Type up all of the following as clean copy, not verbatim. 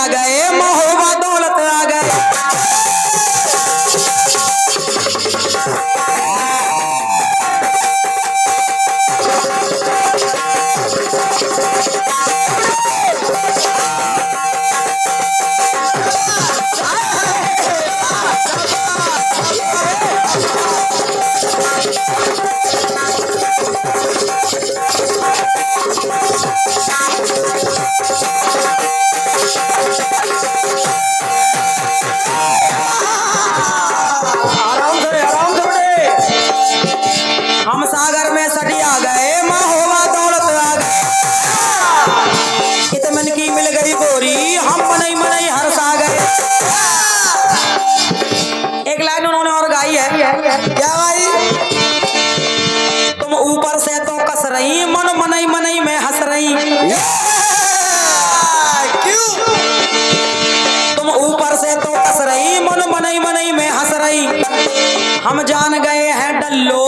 आ गए, महोबा दौलत आ गए। हम सागर में सटी आ गए, महोबा दौलत आ गए। कितमन की मिल गई गोरी, हम मनई मनई हरसा गए। एक लाइन उन्होंने और गाई है, क्या गाई? तुम ऊपर से तो कस रही, मन मनई मनई में हंस रही। क्यों? तुम ऊपर से तो कस रही, मन मनई मनई में हंस रही। हम जान गए हैं डल्लो,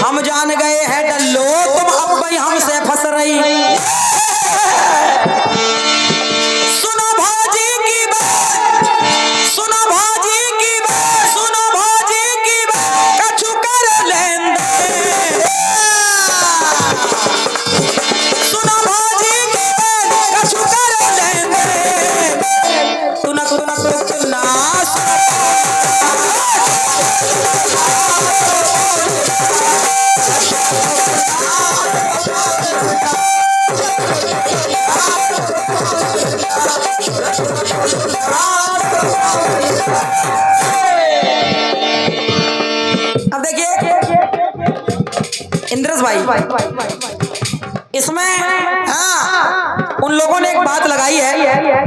हम जान गए हैं डल्लो, तुम अब भाई हमसे फंस रही। सुनो भाजी की बात, सुनो भाजी की बात, सुनो भाजी की बात, कछु कर लेन दे। सुनो भाजी की बात, कछु कर लेन दे। तुनक तुनक तुनास अब देखिए इंद्रस भाई, इसमें उन लोगों ने एक बात लगाई है,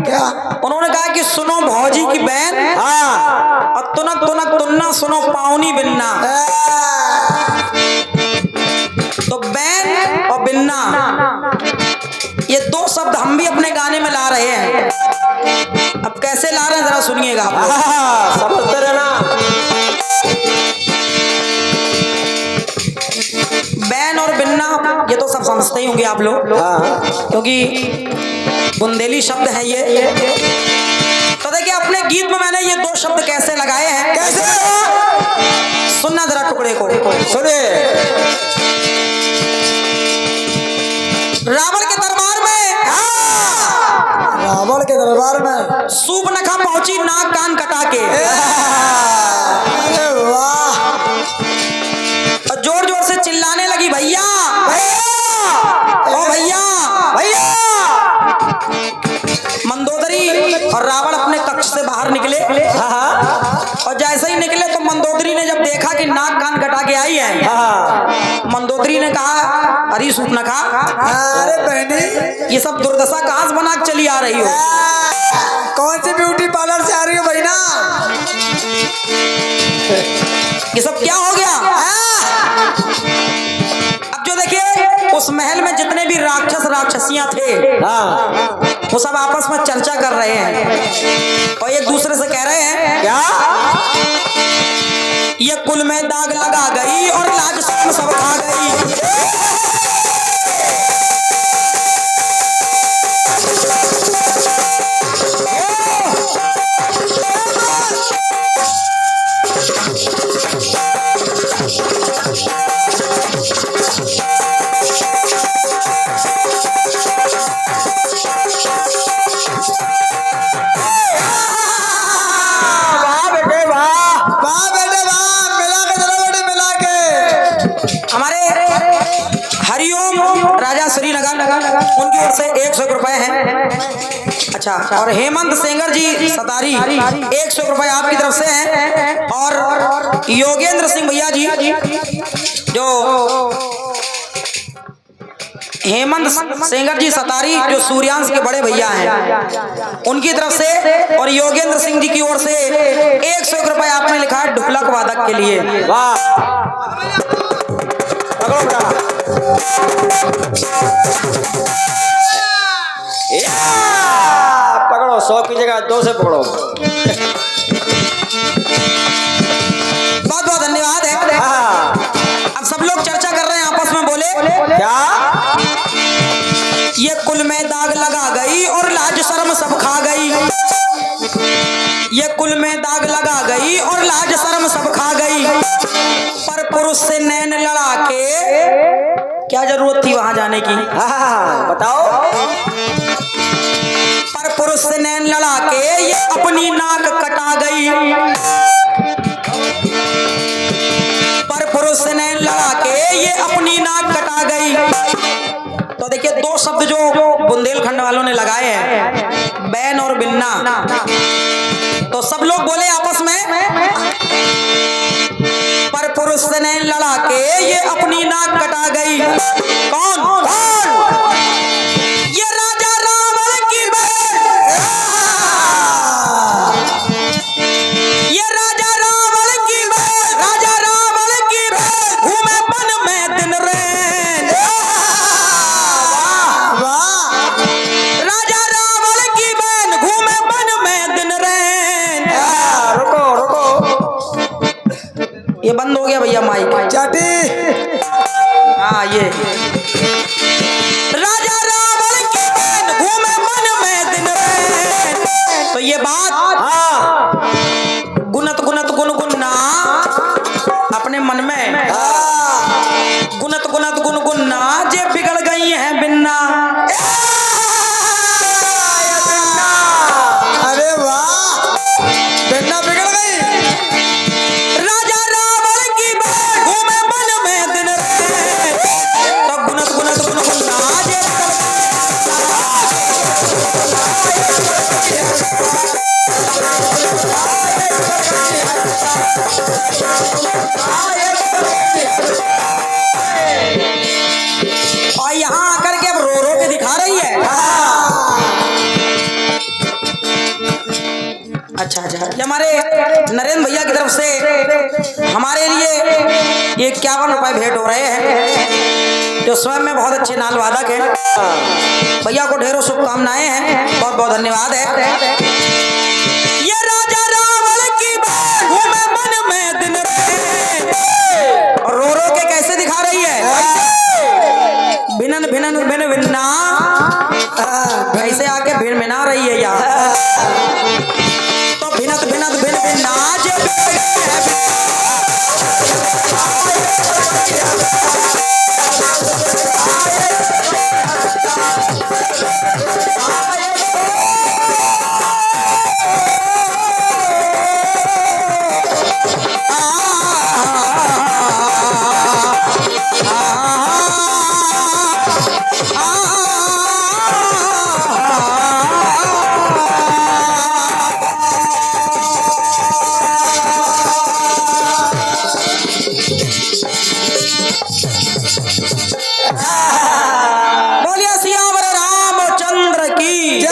क्या? उन्होंने कहा कि सुनो भौजी की बहन, और तुनक तुनक तुन्ना, सुनो पाउनी बिन्ना। तो बैन और बिन्ना, ये दो शब्द हम भी अपने गाने में ला रहे हैं। अब कैसे ला रहे हैं जरा सुनिएगा आप, समझते रहना। बैन और बिन्ना ये तो सब समझते ही होंगे आप लोग, क्योंकि बुंदेली शब्द है ये। तो देखिए अपने गीत में मैंने ये दो शब्द कैसे लगाए हैं, कैसे सुनना जरा टुकड़े को सुने। रावण के दरबार में, रावण के दरबार में सूर्पनखा पहुंची नाक कान कटा के। अरे वाह! और जोर जोर से चिल्लाने लगी, भैया भैया ओ भैया भैया। मंदोदरी और रावण अपने कक्ष से बाहर निकले, और जैसे ही निकले तो मंदोदरी ने जब देखा कि नाक कान कटा के आई है, मंदोदरी ने कहा, अरे सूर्पनखा, अरे बहनी ये सब दुर्दशा कहां से बना के चली आ रही हो? कौन सी ब्यूटी पार्लर से आ रही हो बहना? ये सब क्या हो गया? अब जो देखिए उस महल में जितने भी राक्षस राक्षसियां थे, वो सब आपस में चर्चा कर रहे हैं और एक दूसरे से कह रहे हैं, क्या ये कुल में दाग लगा गई और लाज शर्म सब खा गई। उनकी ओर से 100 रुपए हैं। अच्छा, और हेमंत सेंगर जी सतारी 100 रुपए आपकी तरफ से हैं। और योगेंद्र सिंह भैया जी, जो हेमंत सेंगर जी सतारी जो सूर्यांश के बड़े भैया हैं, उनकी तरफ से और योगेंद्र सिंह जी की ओर से 100 रुपए आपने लिखा है ढुकलक वादक के लिए। वाह, पकड़ो, 100 की जगह 2 से पकड़ो। बहुत बहुत धन्यवाद है। अब सब लोग चर्चा कर रहे हैं आपस में, बोले क्या? ये कुल में दाग लगा गई और लाज शर्म सब खा गई। ये कुल में दाग लगा गई और लाज शर्म सब खा गई। पर पुरुष से नैन लड़ा के क्या जरूरत थी वहां जाने की? बताओ। पर पुरुष से नैन लड़ा के ये अपनी नाक कटा गई। पर पुरुष से नैन लड़ा के ये अपनी नाक कटा गई। तो देखिए दो शब्द जो बुंदेलखंड वालों ने लगाए हैं, बैन और बिन्ना। तो सब लोग बोले आपस में, पर पुरुष से नैन लड़ा के ये अपनी नाक कटा गई। कौन कौन? ये राजा रावण की बहन, ये राजा रावण की बहन, राजा रावण की बहन घूमे वन में दिन रैन। राजा रावण की बहन घूमे वन में दिन रैन। रुको रुको, ये बंद हो गया भैया माइक। चाटी। हाँ ये राजा रावण की बहन घूमे वन में दिन रैन। तो ये बात गुनत गुनत गुनगुना अपने मन में, गुनत गुनत गुनगुना जे बिगड़ गई हैं बिन्ना। अरे वाह, बिन्ना बिगड़ गई। राजा रावण की बहन घूमे वन में दिन रैन। तो गुनत गुनत गुनगुना जे और यहाँ आकर के अब रो रो के दिखा रही है। अच्छा अच्छा, ये हमारे नरेंद्र भैया की तरफ से हमारे लिए 51 रुपए भेंट हो रहे हैं, जो स्वयं में बहुत अच्छे नाल वादक हैं। भैया को ढेरों शुभकामनाएं हैं, बहुत बहुत धन्यवाद है। ये राजा रावण की बहन घूमे वन में दिन रैन। और रो रो के कैसे दिखा रही है? भिनन भिनन भिन भिन्ना, कैसे आके भिन मिना रही है यहाँ। तो भिनत भिनत भिन भिन्ना जे बोलिए सियावर रामचंद्र की जय।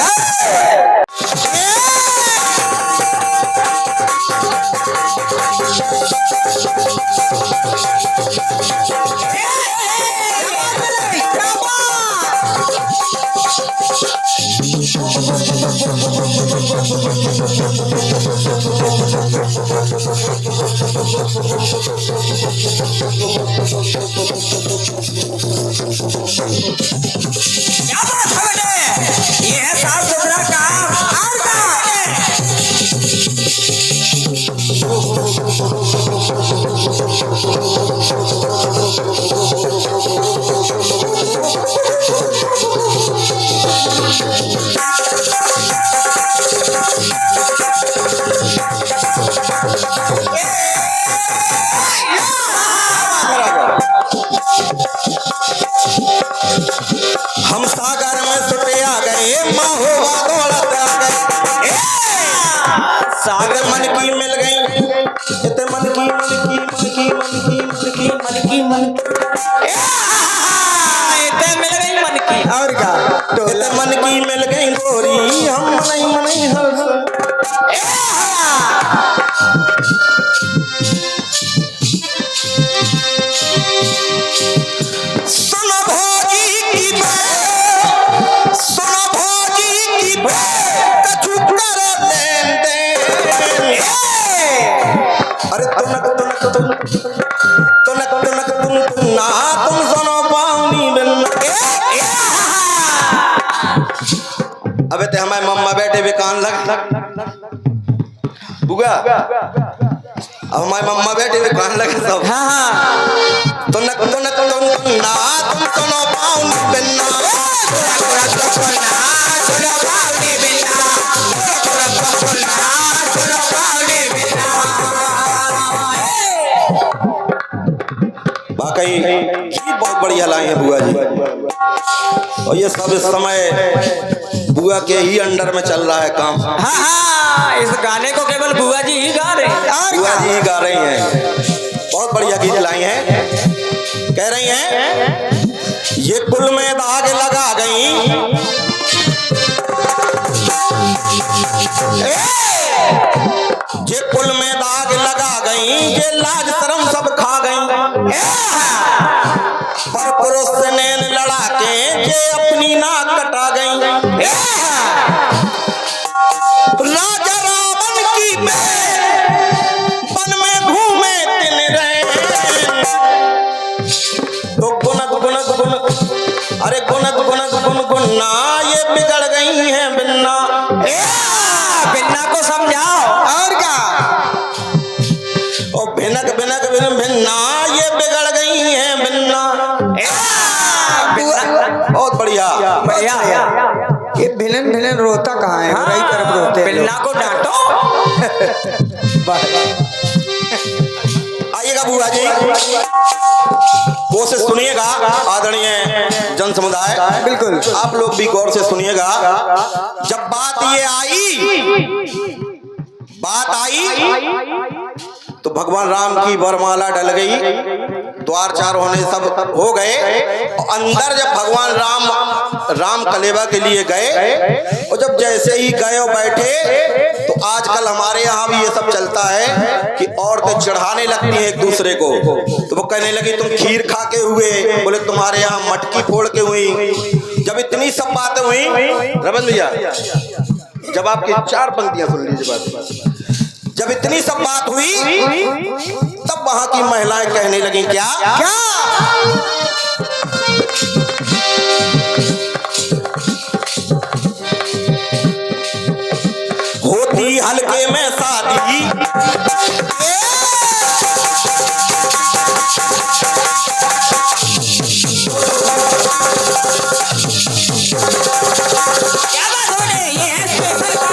क्या बात है बेटे, ये है साफ सुथरा काम। और हम सागर में सुटिया गए, महुआ दौलत आ गई। सागर मन की मिल गई, इतने मन की मन की मन की मन की मन की मन की मन इतने मिल गई मन की। और क्या, इतने मन की मिल गई गोरी, हम मनई मनई हंस। सुनो भौजी की बात, सुनो भौजी की बात, कछु कर लेन देन। अरे तुनक तुनक तुनक तुनक तुनक तुम ना तुम सुनो पाऊनी बिन। अबे ते हमारे मम्मा बैठे भी कान लग बुआ, अब हमारे मम्मा बैठे भी कान लगे सब। हाँ हाँ तो न तो ना तुम सुनो पाउन बिन्ना वाकई गीत बहुत बढ़िया लाए हैं बुआ जी, और ये सब इस समय बुआ के ही अंडर में चल रहा है काम। हाँ हाँ, इस गाने को केवल बुआ जी ही गा रहे हैं। बुआ जी ही गा रही हैं, बहुत बढ़िया गीत लाई हैं। कह रही हैं ये कुल में दाग लगा गई, ये कुल में दाग लगा गई, ये लाज शर्म सब खा गई, पर पुरुष से नैन लड़ा के ये अपनी नाक कटा गई। राजा रावण की वन में घूमे दिन रहे, तो गुनत गुनत गुन अरे गुनत गुनत गुन गुन्ना ये बिगड़ गई है बिन्ना। बिन्ना को समझाओ। और क्या? और भिनक भिनक भिन भिन्ना ये बिगड़ गई है बिन्ना। बहुत बढ़िया बढ़िया। ये भिलन भिलन रोता कहाँ है? वही तरफ रोते हैं बिन्ना को डांटो। आइएगा बुआ जी, कोशिश सुनिएगा आदरणीय जन समुदाय, बिल्कुल आप लोग भी गौर से सुनिएगा। जब बात ये आई तो भगवान राम की वरमाला डल गई, द्वार चार होने सब हो गए। अंदर जब भगवान राम कलेवा के लिए गए, और जब जैसे ही गए और बैठे, तो आजकल हमारे यहाँ भी ये सब चलता है कि औरतें चढ़ाने लगती हैं एक दूसरे को। तो वो कहने लगी तुम खीर खा के हुए, बोले तुम्हारे यहाँ मटकी फोड़ के हुई। जब इतनी सब बातें हुई रमन भैया, जब आपकी चार पंक्तियां सुन लीजिए बात, जब इतनी सब बात हुई तब वहां की महिलाएं कहने लगी क्या क्या होती हल्के में शादी, क्या बात हो रही है? ये स्पेशल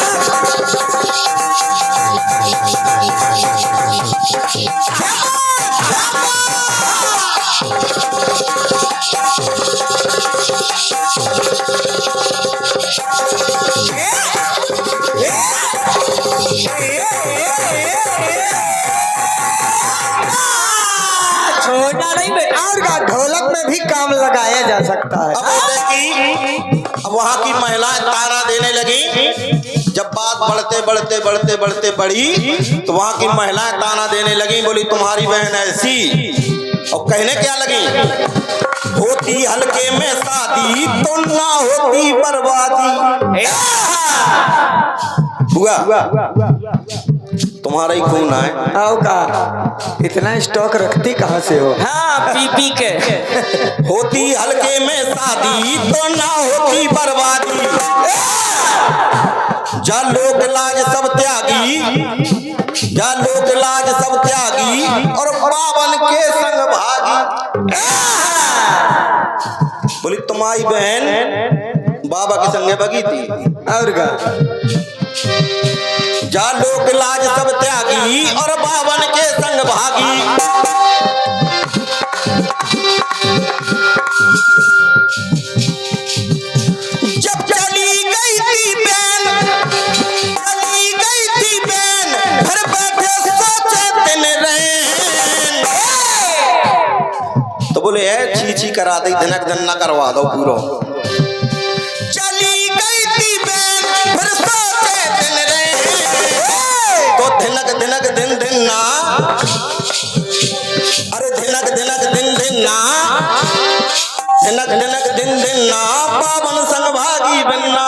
छोड़ना नहीं बेटा। और क्या, ढोलक में भी काम लगाया जा सकता है। अब वहां की महिलाएं ताना देने लगी। जब बात बढ़ते बढ़ी तो वहां की महिलाएं ताना देने लगी, बोली तुम्हारी बहन ऐसी। और कहने क्या लगी, होती हल्के में शादी तो ना होती बर्बादी। बुआ तुम्हारा ही खून है। आओ का इतना स्टॉक रखती कहाँ से हो? हाँ, पी के। होती हल्के में शादी तो ना होती बर्बादी। जा लोक लाज सब त्यागी, जा लोक लाज सब त्यागी, और बावन के संग भागी। बोली तुम्हारी बहन बाबा के संगे भगी थी। और का जा लोक लाज सब त्यागी, और बावन के संग भागी। जब चली गई थी बैन, घर बैठे सोचे दिन रैन। तो बोले है छी करा दी, धनक धन्ना करवा दो पूरा। चली गई थी बैन, फिर सोचे दिन रैन। तो धिनक धिनक दिन दिन ना, अरे धिनक धिनक दिन दिन ना, धिनक धिनक दिन दिन ना, पावन संग भागी बनना।